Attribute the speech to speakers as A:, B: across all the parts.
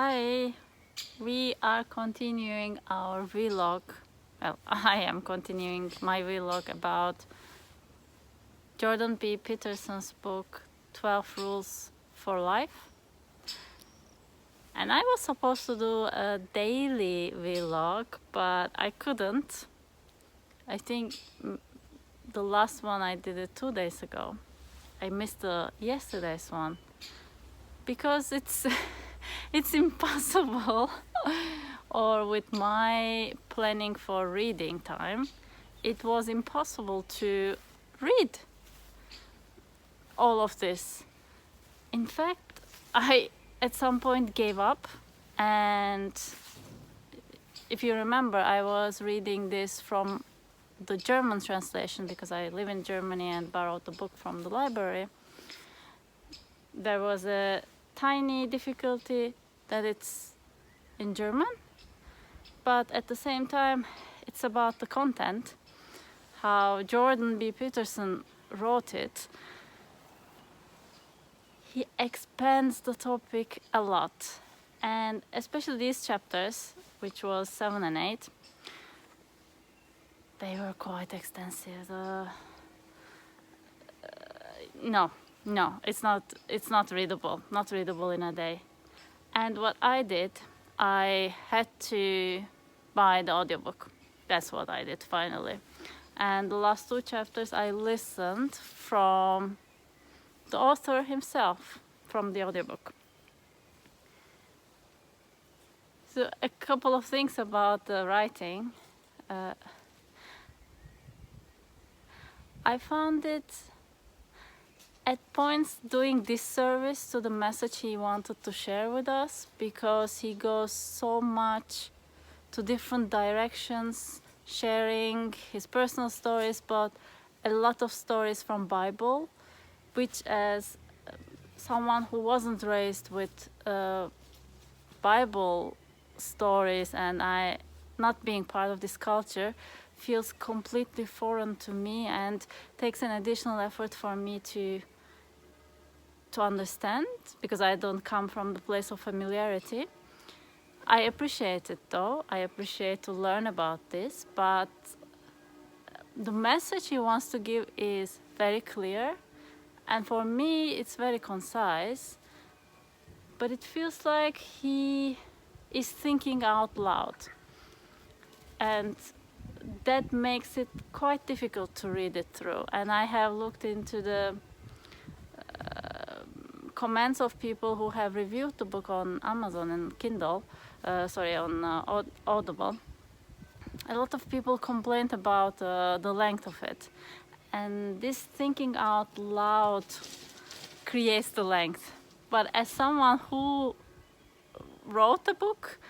A: Hi, we are continuing our vlog. Well, I am continuing my vlog about Jordan B. Peterson's book 12 Rules for Life. And I was supposed to do a daily vlog, but I couldn't. I think the last one I did it 2 days ago. I missed yesterday's one because it's it's impossible. Or with my planning for reading time, it was impossible to read all of this. In fact, I at some point gave up, and if you remember, I was reading this from the German translation because I live in Germany and borrowed the book from the library. There was a tiny difficulty that it's in German, but at the same time it's about the content, how Jordan B. Peterson wrote it. He expands the topic a lot, and especially these chapters, which was 7 and 8, they were quite extensive. No, it's not readable in a day. And what I did, I had to buy the audiobook. That's what I did finally. And the last 2 chapters I listened from the author himself, from the audiobook. So a couple of things about the writing. I found it at points doing disservice to the message he wanted to share with us, because he goes so much to different directions, sharing his personal stories, but a lot of stories from Bible, which as someone who wasn't raised with Bible stories, and I not being part of this culture, feels completely foreign to me and takes an additional effort for me to understand, because I don't come from the place of familiarity. I appreciate it though. I appreciate to learn about this, but the message he wants to give is very clear, and for me it's very concise, but it feels like he is thinking out loud, and that makes it quite difficult to read it through. And I have looked into the comments of people who have reviewed the book on Amazon and Kindle, on Audible. A lot of people complained about the length of it, and this thinking out loud creates the length. But as someone who wrote the book,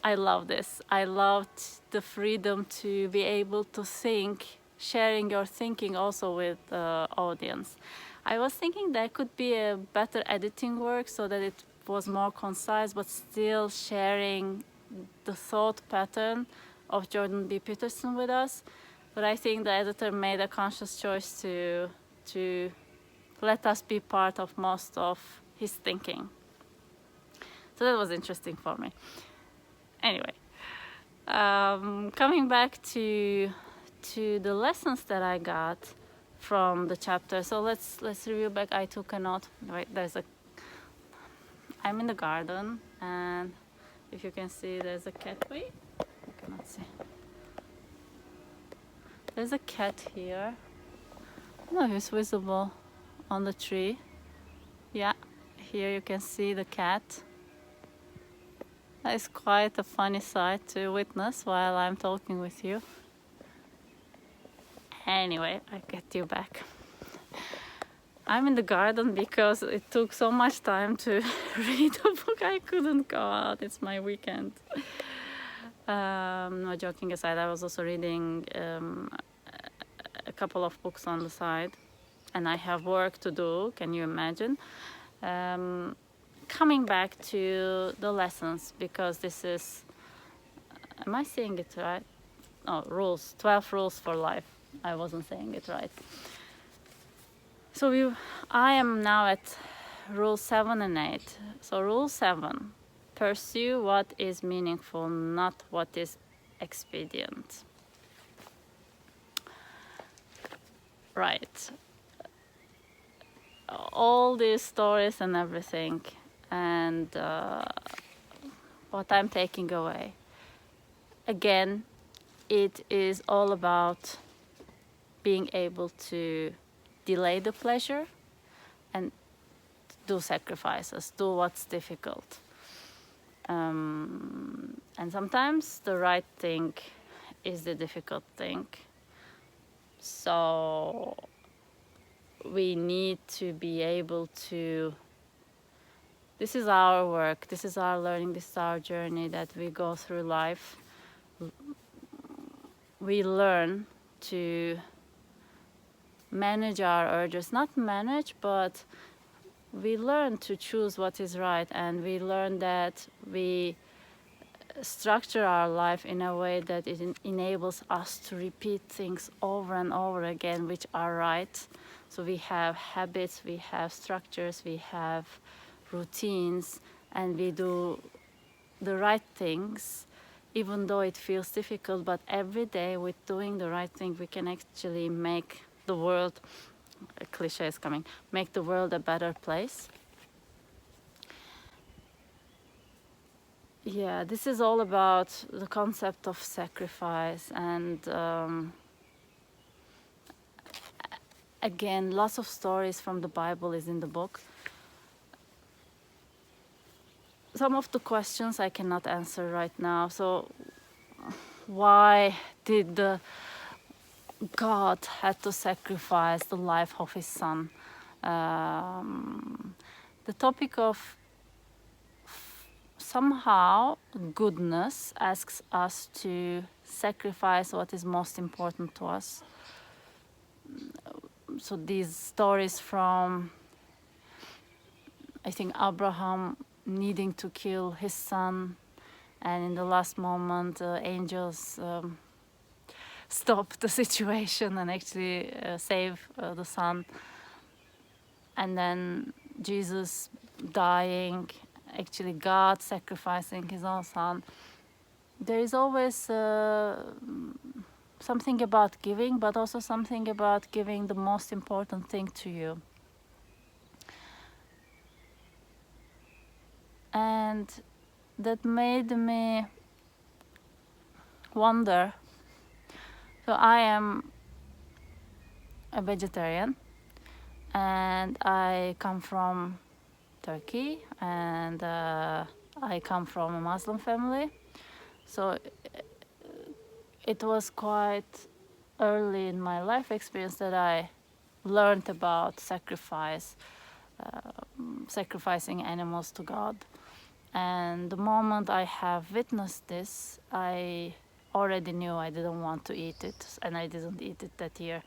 A: I love this. I loved the freedom to be able to think, sharing your thinking also with the audience. I was thinking there could be a better editing work so that it was more concise, but still sharing the thought pattern of Jordan B. Peterson with us. But I think the editor made a conscious choice to let us be part of most of his thinking. So that was interesting for me. Anyway, coming back to the lessons that I got from the chapter. So let's review back. I took a note. Wait, I'm in the garden, and if you can see, there's a cat. Wait, you cannot see. There's a cat here. I don't know if it's visible on the tree. Yeah, here you can see the cat. That is quite a funny sight to witness while I'm talking with you. Anyway, I get you back. I'm in the garden because it took so much time to read the book. I couldn't go out. It's my weekend. No, joking aside, I was also reading a couple of books on the side, and I have work to do. Can you imagine? Coming back to the lessons, because this is, am I saying it right? Oh, rules, 12 rules for life. I wasn't saying it right. So I am now at rule 7 and 8. So rule 7, pursue what is meaningful, not what is expedient. Right. All these stories and everything, and what I'm taking away. Again, it is all about being able to delay the pleasure and do sacrifices, do what's difficult. And sometimes the right thing is the difficult thing. So we need to be able to, this is our work, this is our learning, this is our journey that we go through life. We learn to manage our urges, not manage, but we learn to choose what is right, and we learn that we structure our life in a way that it enables us to repeat things over and over again which are right. So we have habits, we have structures, we have routines, and we do the right things even though it feels difficult. But every day with doing the right thing, we can actually make the world, a cliche is coming, make the world a better place. Yeah, this is all about the concept of sacrifice, and again, lots of stories from the Bible is in the book. Some of the questions I cannot answer right now. So why did God had to sacrifice the life of his son? The topic of somehow goodness asks us to sacrifice what is most important to us. So these stories from, I think, Abraham needing to kill his son, and in the last moment angels stop the situation and actually save the son, and then Jesus dying, actually God sacrificing his own son. There is always something about giving, but also something about giving the most important thing to you. And that made me wonder. So I am a vegetarian, and I come from Turkey, and I come from a Muslim family. So it was quite early in my life experience that I learned about sacrificing animals to God. And the moment I have witnessed this, I already knew I didn't want to eat it, and I didn't eat it that year.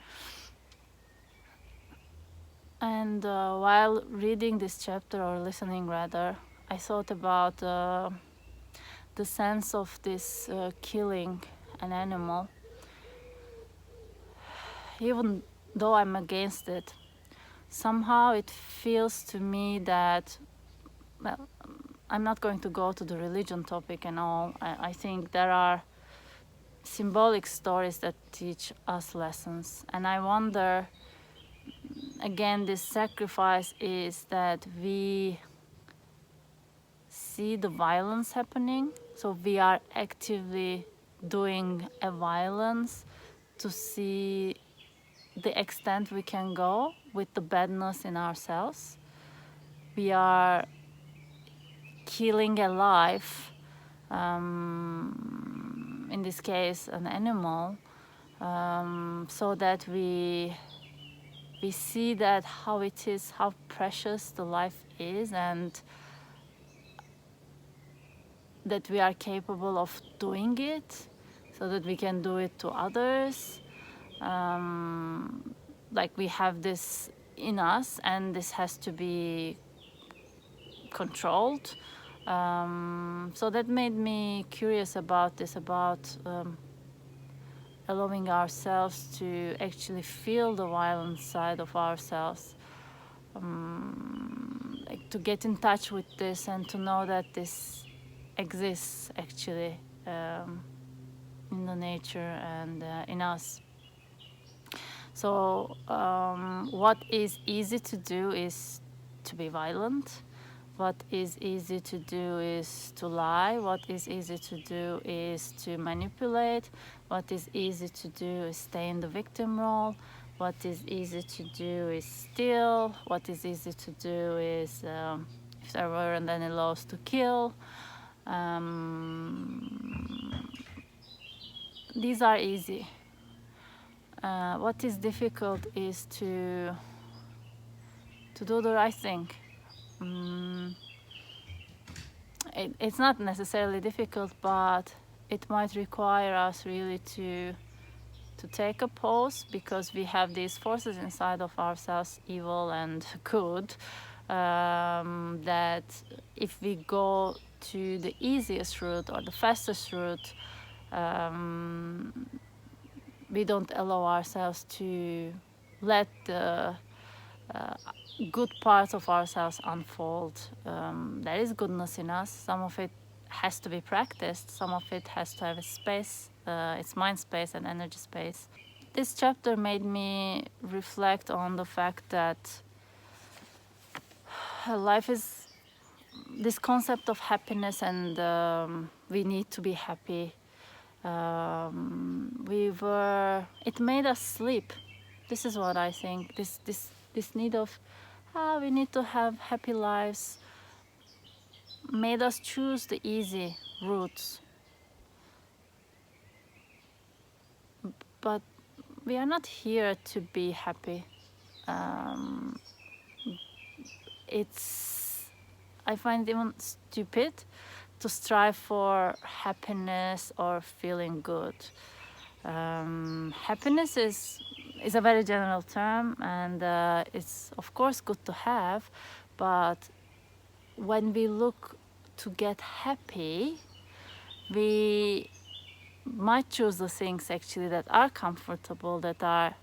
A: And while reading this chapter, or listening rather, I thought about the sense of this killing an animal. Even though I'm against it, somehow it feels to me that, well, I'm not going to go to the religion topic and all. I think there are symbolic stories that teach us lessons. And I wonder, again, this sacrifice is that we see the violence happening. So we are actively doing a violence to see the extent we can go with the badness in ourselves. We are killing a life, in this case an animal, so that we see that how it is, how precious the life is, and that we are capable of doing it, so that we can do it to others. Like we have this in us, and this has to be controlled. So that made me curious about this, about allowing ourselves to actually feel the violent side of ourselves, like to get in touch with this and to know that this exists actually in the nature and in us. So what is easy to do is to be violent. What is easy to do is to lie. What is easy to do is to manipulate. What is easy to do is stay in the victim role. What is easy to do is steal. What is easy to do is, if there weren't any laws, to kill. These are easy. What is difficult is to do the right thing. It's not necessarily difficult, but it might require us really to take a pause, because we have these forces inside of ourselves, evil and good, that if we go to the easiest route or the fastest route, we don't allow ourselves to let the good parts of ourselves unfold. There is goodness in us. Some of it has to be practiced. Some of it has to have a space. It's mind space and energy space. This chapter made me reflect on the fact that life is this concept of happiness, and we need to be happy. It made us sleep. This is what I think. This need of we need to have happy lives made us choose the easy routes. But we are not here to be happy. I find it even stupid to strive for happiness or feeling good. Happiness is a very general term, and it's of course good to have, but when we look to get happy, we might choose the things actually that are comfortable, that are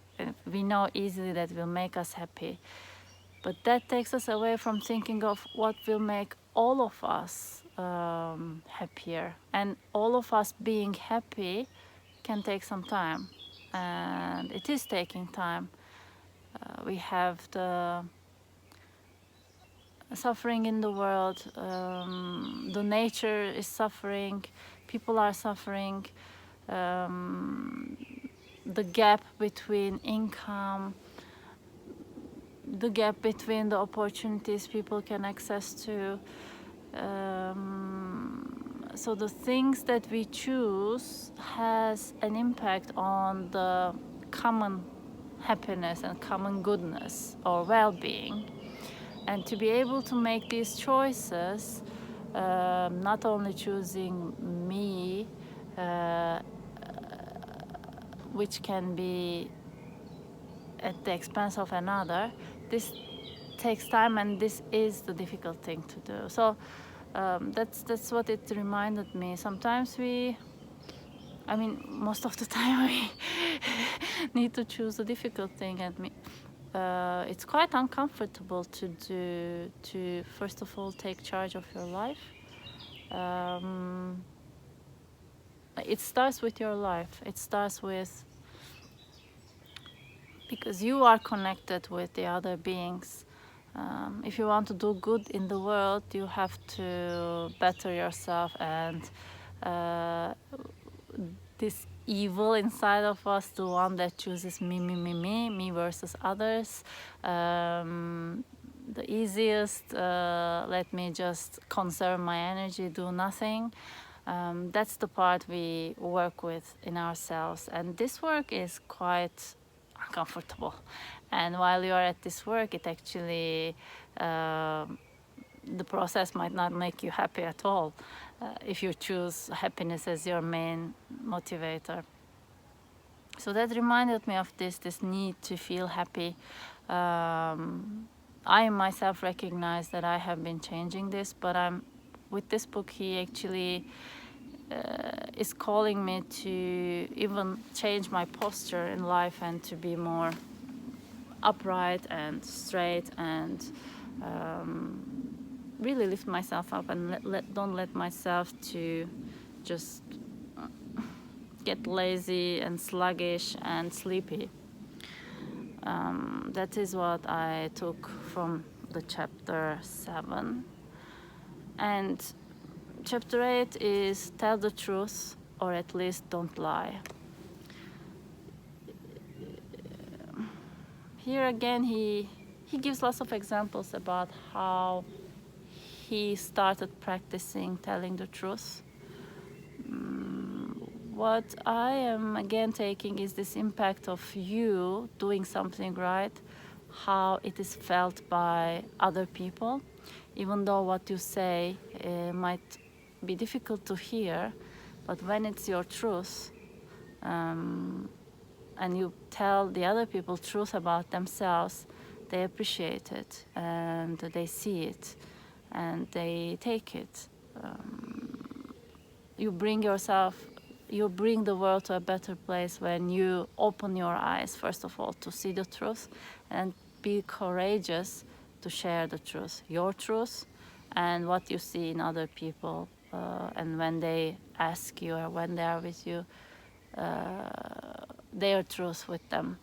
A: we know easily that will make us happy. But that takes us away from thinking of what will make all of us happier. And all of us being happy can take some time. And it is taking time. We have the suffering in the world. The nature is suffering. People are suffering. The gap between income, the gap between the opportunities people can access to. So the things that we choose has an impact on the common happiness and common goodness or well-being. And to be able to make these choices, not only choosing me, which can be at the expense of another, this takes time, and this is the difficult thing to do. So that's what it reminded me. Sometimes most of the time we need to choose a difficult thing, and it's quite uncomfortable to first of all take charge of your life. It starts with your life. It starts with, because you are connected with the other beings. If you want to do good in the world, you have to better yourself, and this evil inside of us, the one that chooses me versus others, the easiest, let me just conserve my energy, do nothing. That's the part we work with in ourselves, and this work is quite uncomfortable. And while you are at this work, it actually the process might not make you happy at all if you choose happiness as your main motivator. So that reminded me of this need to feel happy. I myself recognize that I have been changing this, but with this book, he actually is calling me to even change my posture in life and to be more upright and straight and really lift myself up and don't let myself to just get lazy and sluggish and sleepy. That is what I took from the chapter 7. And chapter 8 is tell the truth, or at least don't lie. Here again, he gives lots of examples about how he started practicing telling the truth. What I am again taking is this impact of you doing something right, how it is felt by other people, even though what you say might be difficult to hear, but when it's your truth, and you tell the other people truth about themselves, they appreciate it and they see it and they take it. You bring the world to a better place when you open your eyes, first of all, to see the truth, and be courageous to share the truth, your truth, and what you see in other people. And when they ask you or when they are with you, their truth with them.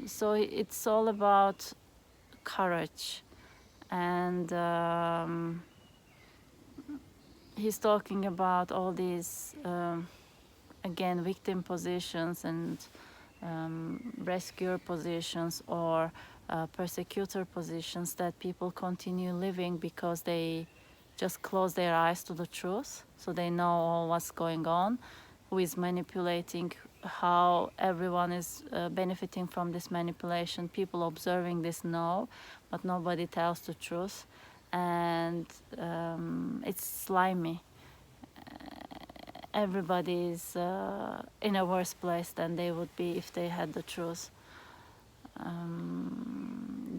A: So it's all about courage. And he's talking about all these, again, victim positions and rescuer positions or persecutor positions that people continue living because they just close their eyes to the truth, so they know all what's going on, who is manipulating, how everyone is benefiting from this manipulation. People observing this know, but nobody tells the truth, and it's slimy. Everybody is in a worse place than they would be if they had the truth.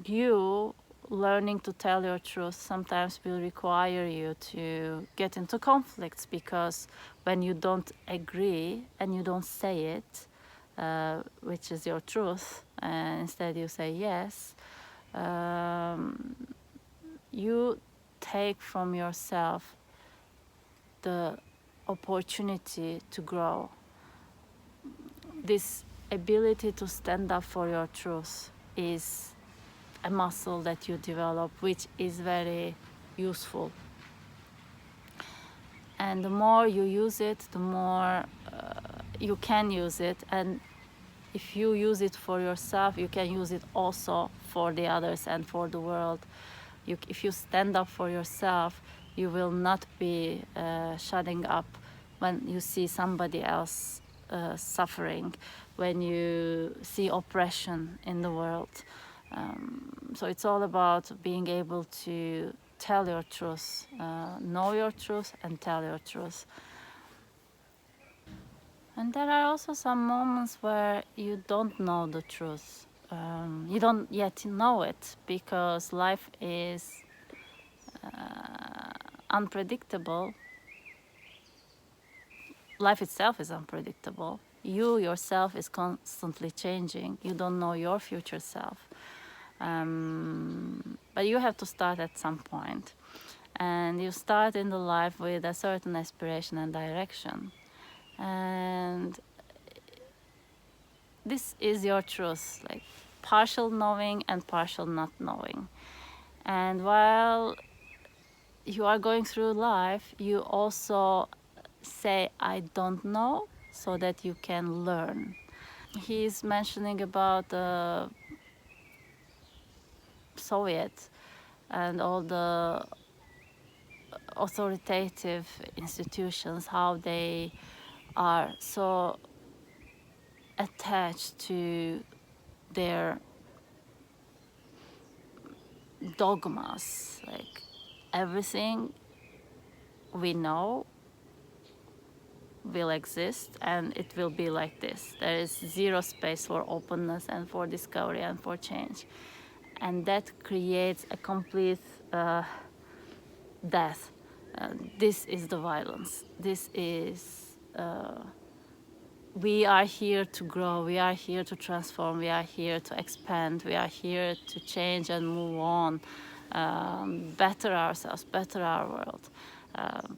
A: You learning to tell your truth sometimes will require you to get into conflicts, because when you don't agree and you don't say it, which is your truth, and instead you say yes, you take from yourself the opportunity to grow. This ability to stand up for your truth is a muscle that you develop, which is very useful. And the more you use it, the more you can use it. And if you use it for yourself, you can use it also for the others and for the world. If you stand up for yourself, you will not be shutting up when you see somebody else suffering, when you see oppression in the world. So it's all about being able to tell your truth, know your truth and tell your truth. And there are also some moments where you don't know the truth. You don't yet know it because life is unpredictable. Life itself is unpredictable. You yourself is constantly changing. You don't know your future self. But you have to start at some point. And you start in the life with a certain aspiration and direction. And this is your truth, like partial knowing and partial not knowing. And while you are going through life, you also say, I don't know, so that you can learn. He's mentioning about the Soviet and all the authoritative institutions, how they are so attached to their dogmas, like everything we know will exist and it will be like this. There is zero space for openness and for discovery and for change, and that creates a complete death. This is the violence. This is we are here to grow, we are here to transform, we are here to expand, we are here to change and move on. better ourselves, better our world.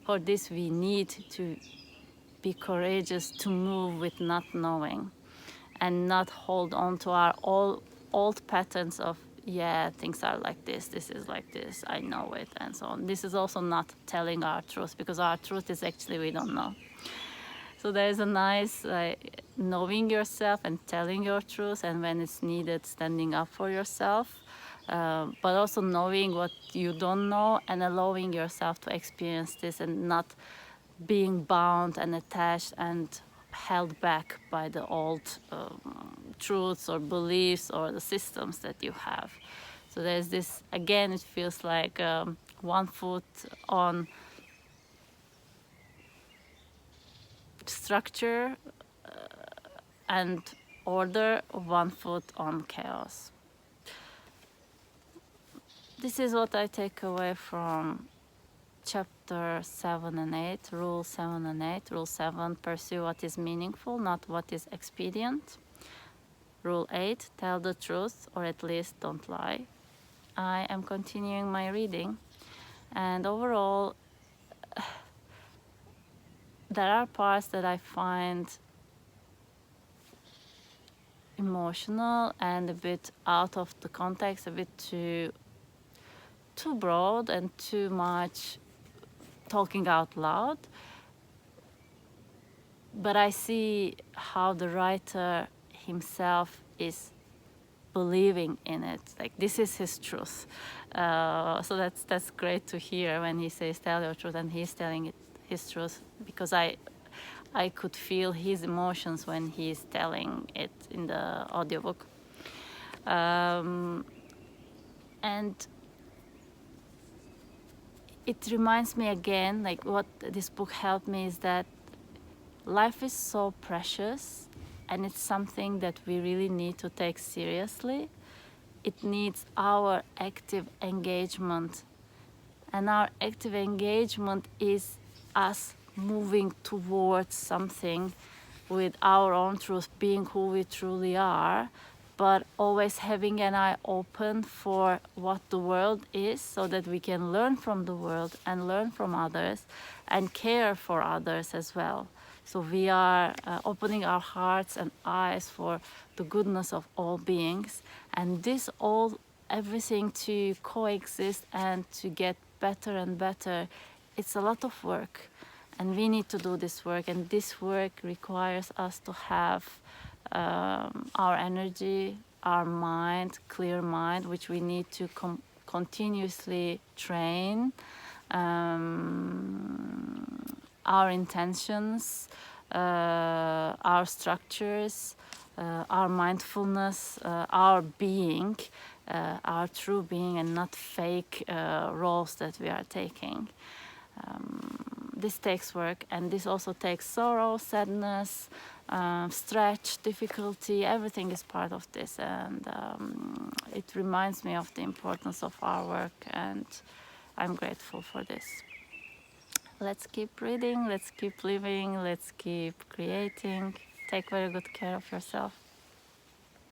A: For this, we need to be courageous to move with not knowing and not hold on to our old patterns of, yeah, things are like this is like this, I know it, and so on. This is also not telling our truth, because our truth is actually we don't know. So there's a nice knowing yourself and telling your truth, and when it's needed, standing up for yourself. But also knowing what you don't know and allowing yourself to experience this, and not being bound and attached and held back by the old truths or beliefs or the systems that you have. So there's this, again, it feels like one foot on structure and order, one foot on chaos. This is what I take away from chapter 7 and 8, rule 7 and 8. Rule 7, pursue what is meaningful, not what is expedient. Rule 8, tell the truth, or at least don't lie. I am continuing my reading, and overall, there are parts that I find emotional and a bit out of the context, a bit too broad and too much talking out loud. But I see how the writer himself is believing in it, like this is his truth. So that's great to hear when he says tell your truth, and he's telling it his truth, because I could feel his emotions when he's telling it in the audiobook. And it reminds me again, like what this book helped me is that life is so precious, and it's something that we really need to take seriously. It needs our active engagement, and our active engagement is us moving towards something with our own truth, being who we truly are, but always having an eye open for what the world is, so that we can learn from the world and learn from others and care for others as well. So we are opening our hearts and eyes for the goodness of all beings, and everything to coexist and to get better and better. It's a lot of work, and we need to do this work, and this work requires us to have our energy, our mind, clear mind, which we need to continuously train, our intentions, our structures, our mindfulness, our being, our true being, and not fake roles that we are taking. This takes work, and this also takes sorrow, sadness, stretch, difficulty. Everything is part of this, and it reminds me of the importance of our work, and I'm grateful for this. Let's keep reading, let's keep living, let's keep creating. Take very good care of yourself.